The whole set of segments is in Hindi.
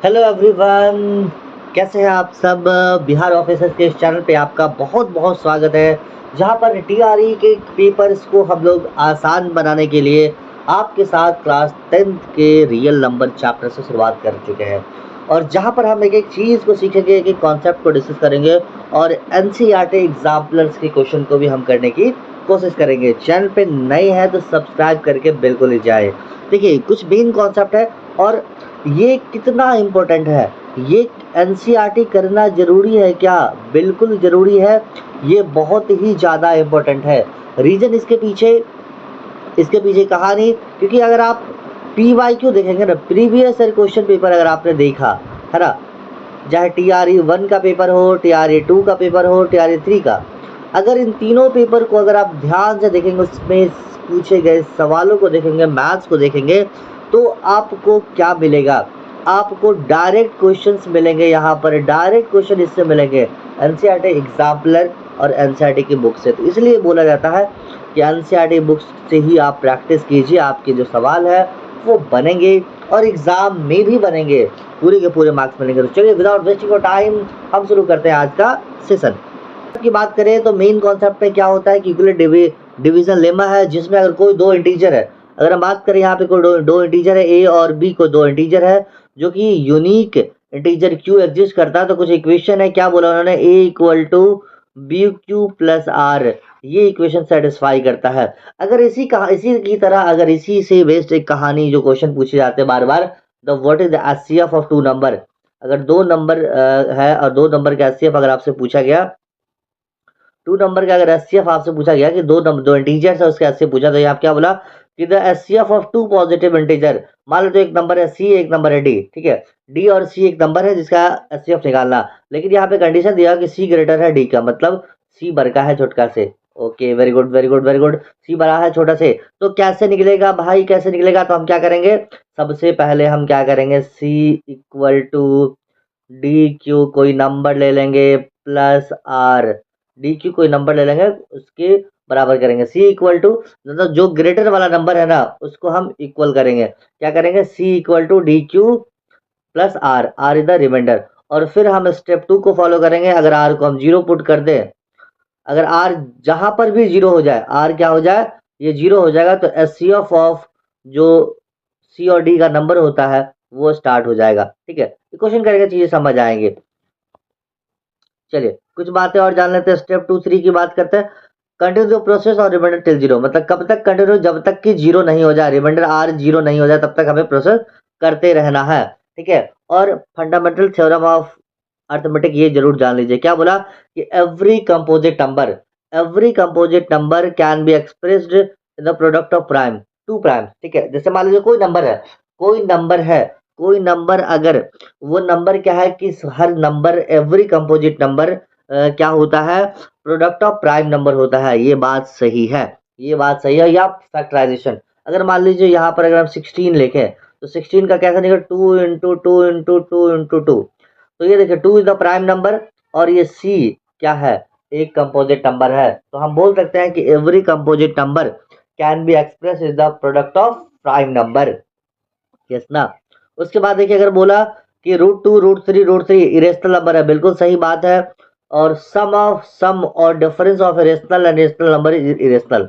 हेलो एवरीवन, कैसे हैं आप सब। बिहार ऑफिसर्स के इस चैनल पे आपका बहुत बहुत स्वागत है, जहां पर टीआरई के पेपर्स को हम लोग आसान बनाने के लिए आपके साथ क्लास 10th के रियल नंबर चैप्टर से शुरुआत कर चुके हैं। और जहां पर हम एक एक चीज़ को सीखेंगे, एक एक कॉन्सेप्ट को डिस्कस करेंगे और एनसीईआरटी एग्जाम्पलर्स के क्वेश्चन को भी हम करने की कोशिश करेंगे। चैनल पे नए हैं तो सब्सक्राइब करके बिल्कुल ही जाए। देखिए, कुछ मेन कॉन्सेप्ट है और ये कितना इम्पोर्टेंट है, ये एनसीईआरटी करना ज़रूरी है क्या? बिल्कुल ज़रूरी है, ये बहुत ही ज़्यादा इम्पोर्टेंट है। रीज़न इसके पीछे कहानी, क्योंकि अगर आप पीवाईक्यू देखेंगे ना, प्रीवियस ईयर क्वेश्चन पेपर अगर आपने देखा है ना, चाहे टीआरई 1 का पेपर हो, टीआरई 2 का पेपर हो, टीआरई 3 का, अगर इन तीनों पेपर को अगर आप ध्यान से देखेंगे, उसमें पूछे गए सवालों को देखेंगे, मैथ्स को देखेंगे, तो आपको क्या मिलेगा? आपको डायरेक्ट क्वेश्चंस मिलेंगे। यहाँ पर डायरेक्ट क्वेश्चन इससे मिलेंगे, एनसीईआरटी एग्जाम्पलर और एनसीईआरटी की बुक से। तो इसलिए बोला जाता है कि एनसीईआरटी बुक्स से ही आप प्रैक्टिस कीजिए, आपके जो सवाल है वो बनेंगे और एग्जाम में भी बनेंगे, पूरे के पूरे मार्क्स मिलेंगे। तो चलिए, विदाउट वेस्टिंग ऑफ टाइम हम शुरू करते हैं आज का सेशन की। बात करें तो मेन कॉन्सेप्ट में क्या होता है कि इक्विवेलेंट डिवीजन लेमा है, जिसमें अगर कोई दो इंटीजर है, अगर हम बात करें यहाँ पे कोई दो इंटीजर है, ए और बी को दो इंटीजर है जो कि यूनिक इंटीजर क्यू एग्जिस्ट करता है, तो कुछ इक्वेशन है, क्या बोला उन्होंने, A equal to B Q plus R, ये इक्वेशन सेटिस्फाई करता है। अगर इसी की तरह अगर इसी से बेस्ड एक कहानी जो क्वेश्चन पूछे जाते हैं बार बार, the what is the HCF of two number, अगर दो नंबर है और दो नंबर का एचसीएफ अगर आपसे पूछा गया, टू नंबर का अगर एचसीएफ आपसे पूछा गया कि दो इंटीजर्स है उसका एचसीएफ पूछा, तो ये आप क्या बोला कि the HCF of two positive integer, मान लो तो एक नंबर है सी, एक नंबर है डी, ठीक है, डी और सी एक नंबर है जिसका एचसीएफ निकालना, लेकिन यहाँ पे कंडीशन दिया कि सी ग्रेटर है डी का, मतलब सी बड़का है छोटा से। Okay, very good very good very good, C बड़ा है छोटा से, तो कैसे निकलेगा भाई, कैसे निकलेगा? तो हम क्या करेंगे, सबसे पहले हम क्या करेंगे, C equal to D Q कोई नंबर ले लेंगे प्लस आर, डी क्यू कोई नंबर ले लेंगे उसके बराबर करेंगे, सी इक्वल टू, मतलब जो ग्रेटर वाला नंबर है ना उसको हम इक्वल करेंगे, क्या करेंगे, C equal to D Q plus R, R is the remainder. और फिर हम स्टेप 2 को फॉलो करेंगे। अगर आर को हम जीरो पुट कर दें, अगर आर जहां पर भी जीरो हो जाए, आर क्या हो जाए, ये जीरो हो जाएगा, तो एस सी ऑफ जो सी और डी का नंबर होता है वो स्टार्ट हो जाएगा। ठीक है, क्वेश्चन करेंगे, चीजें समझ आएंगे। चलिए कुछ बातें और जान लेते हैं, स्टेप 2 3 की बात करते हैं। कंटिन्यू द प्रोसेस और रिमाइंडर टिल जीरो, मतलब कब तक कंटिन्यू, जब तक कि जीरो नहीं हो जाए, रिमाइंडर आर जीरो नहीं हो जाए तब तक हमें प्रोसेस करते रहना है। ठीक है, और फंडामेंटल थ्योरम ऑफ अर्थमेटिक ये जरूर जान लीजिए, क्या बोला कि every composite number can be expressed in the product of prime to prime. ठीक है, जैसे मान लीजिए कोई नंबर अगर वो नंबर क्या है कि हर नंबर, एवरी कंपोजिट नंबर क्या होता है, प्रोडक्ट ऑफ प्राइम नंबर होता है। ये बात सही है, ये बात सही है। या फैक्टराइजेशन, अगर मान लीजिए यहाँ पर अगर हम 16 लिखें तो 16 का कैसा निकले, 2 into two into two into two, तो ये देखिए 2 इज द प्राइम नंबर और ये सी क्या है, एक कंपोजिट नंबर है। तो हम बोल सकते हैं कि every composite number can be express is the product of prime number. Yes ना। उसके बाद देखिए, अगर बोला कि √2 √3 इरेशनल नंबर है, बिल्कुल सही बात है। और सम और difference of irrational and rational number is irrational,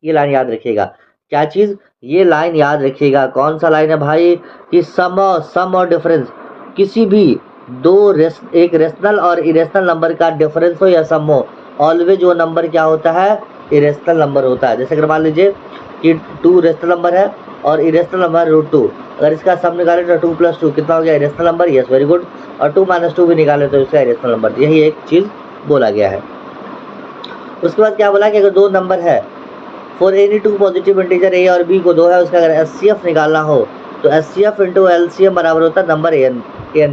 ये लाइन याद रखिएगा। क्या चीज, ये लाइन याद रखिएगा। कौन सा लाइन है भाई, कि सम और डिफरेंस, किसी भी एक रेशनल और इरेशनल नंबर का डिफरेंस हो या सम हो, ऑलवेज वो नंबर क्या होता है, इरेशनल नंबर होता है। जैसे अगर मान लीजिए कि 2 रेशनल नंबर है और इरेशनल नंबर √2, अगर इसका सम निकाले तो 2 + 2 कितना हो गया, irrational number. Yes, very good. और 2 - 2 भी निकाले तो इसका इरेशनल नंबर। यही एक चीज बोला गया है। उसके बाद क्या बोला कि अगर दो नंबर है, for any two positive integer A और बी को दो है, उसका अगर एचसीएफ निकालना हो तो एचसीएफ इंटू एलसीएम बराबर होता है नंबर ए एन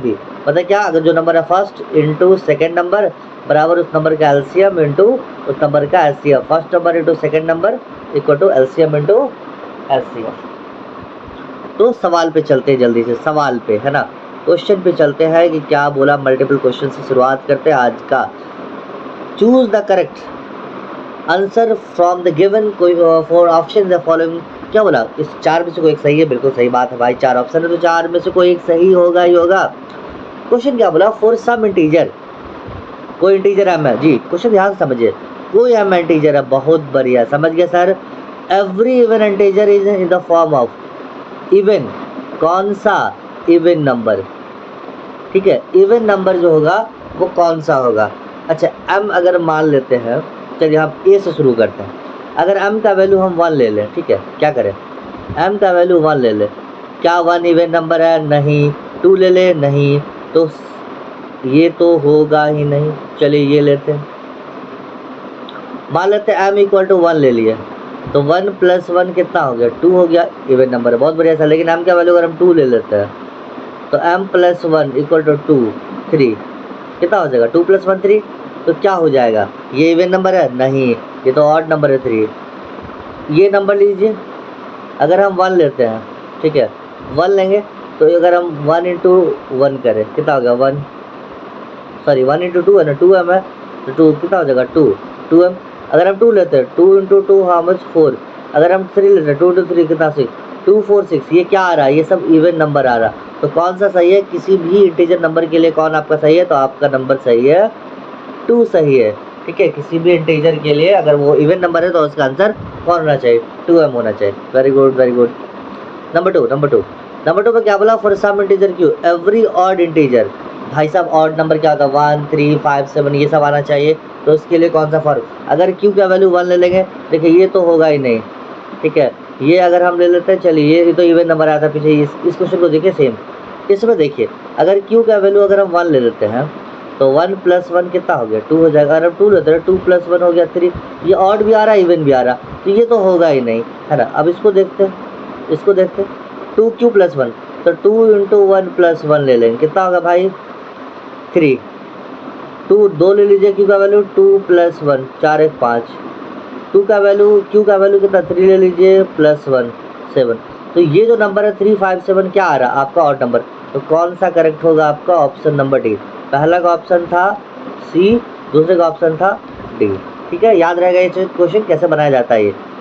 बी। मतलब क्या, अगर जो नंबर है फर्स्ट इंटू सेकेंड नंबर बराबर उस नंबर का एलसीएम इंटू उस नंबर का HCF, first number into second number equal to LCM into HCF. तो सवाल पे चलते हैं, जल्दी से सवाल पे, है ना, क्वेश्चन पे चलते हैं कि क्या बोला। मल्टीपल क्वेश्चन से शुरुआत करते हैं आज का। Choose the correct answer from the given कोई फॉर ऑप्शन द फॉलोइंग। क्या बोला, इस 4 में से कोई एक सही है, बिल्कुल सही बात है भाई, 4 ऑप्शन है तो 4 में से कोई एक सही होगा ही होगा। क्वेश्चन क्या बोला, फॉर सम इंटीजर, कोई इंटीजर m है जी, क्वेश्चन ध्यान से समझिए, कोई m इंटीजर है, बहुत बढ़िया, समझ गए sir. Every even integer is in the form of even, कौन सा, इवन नंबर, ठीक है, इवन नंबर जो होगा वो कौन सा होगा। अच्छा m अगर मान लेते हैं, चलिए हम a से शुरू करते हैं, अगर m का वैल्यू हम 1 ले लें, ठीक है, क्या करें, m का वैल्यू 1 ले लें, क्या 1 इवन नंबर है, नहीं, 2 ले ले, नहीं, तो ये तो होगा ही नहीं। चलिए ये लेते हैं, मान लेते हैं m इक्वल टू 1 ले लिए, तो 1 प्लस 1 कितना हो गया, 2 हो गया, इवन नंबर है, बहुत बढ़िया सर। लेकिन m का वैल्यू अगर हम 2 ले लेते हैं, तो m प्लस 1 इक्वल टू 2, 3, कितना हो जाएगा, 2 प्लस 1 3, तो क्या हो जाएगा, ये इवन नंबर है, नहीं, ये तो ऑड नंबर है 3। ये नंबर लीजिए, अगर हम 1 लेते हैं, ठीक है, 1 लेंगे, तो अगर हम 1 इंटू 1 करें, कितना हो गया, 1 सॉरी 1 इंटू 2 है ना, 2m है, तो 2 कितना हो जाएगा, 2m। अगर हम 2 लेते हैं, 2 इंटू 2 हाउ मच, 4। अगर हम 3 लेते हैं, 2 इंटू 3 कितना, 6, 2 4 6, ये क्या आ रहा है, ये सब इवन नंबर आ रहा। तो कौन सा सही है, किसी भी इंटीजर नंबर के लिए कौन आपका सही है, तो आपका नंबर सही है 2 सही है, ठीक है। किसी भी इंटीजर के लिए अगर वो इवन नंबर है तो उसका आंसर कौन होना चाहिए, 2m होना चाहिए। Very good very good. Number two पे क्या बोला, for some integer Q every odd integer, भाई साहब ऑड नंबर क्या होता है, 1 3 5 7 ये सब आना चाहिए, तो उसके लिए कौन सा फॉर्म, अगर क्यू का वैल्यू 1 ले लेंगे, देखिए ये तो होगा ही नहीं, ठीक है। ये अगर हम ले लेते हैं, चलिए ये तो इवन नंबर आया था पीछे, इस क्वेश्चन को देखिए सेम, इसमें देखिए अगर क्यू का वैल्यू अगर हम 1 ले लेते हैं, तो 1 प्लस 1 कितना हो गया, 2 हो जाएगा। अगर हम 2 लेते हैं, 2 प्लस 1 हो गया 3, ये ऑड भी आ रहा है इवन भी आ रहा, तो ये तो होगा ही नहीं, है ना। अब इसको देखते हैं, 2 क्यू प्लस 1, तो 2 इंटू 1 प्लस 1 ले लेंगे, कितना होगा भाई 3, 2 ले लीजिए, क्यू का वैल्यू 2 प्लस 1 4 1 5, क्यू का वैल्यू कितना 3 ले लीजिए प्लस 1 7, तो ये जो नंबर है 3 5 7 क्या आ रहा है आपका ऑड नंबर, तो कौन सा करेक्ट होगा आपका, ऑप्शन नंबर डी। पहला का ऑप्शन था सी, दूसरे का ऑप्शन था डी, ठीक है। याद रहेगा ये क्वेश्चन कैसे बनाया जाता है ये।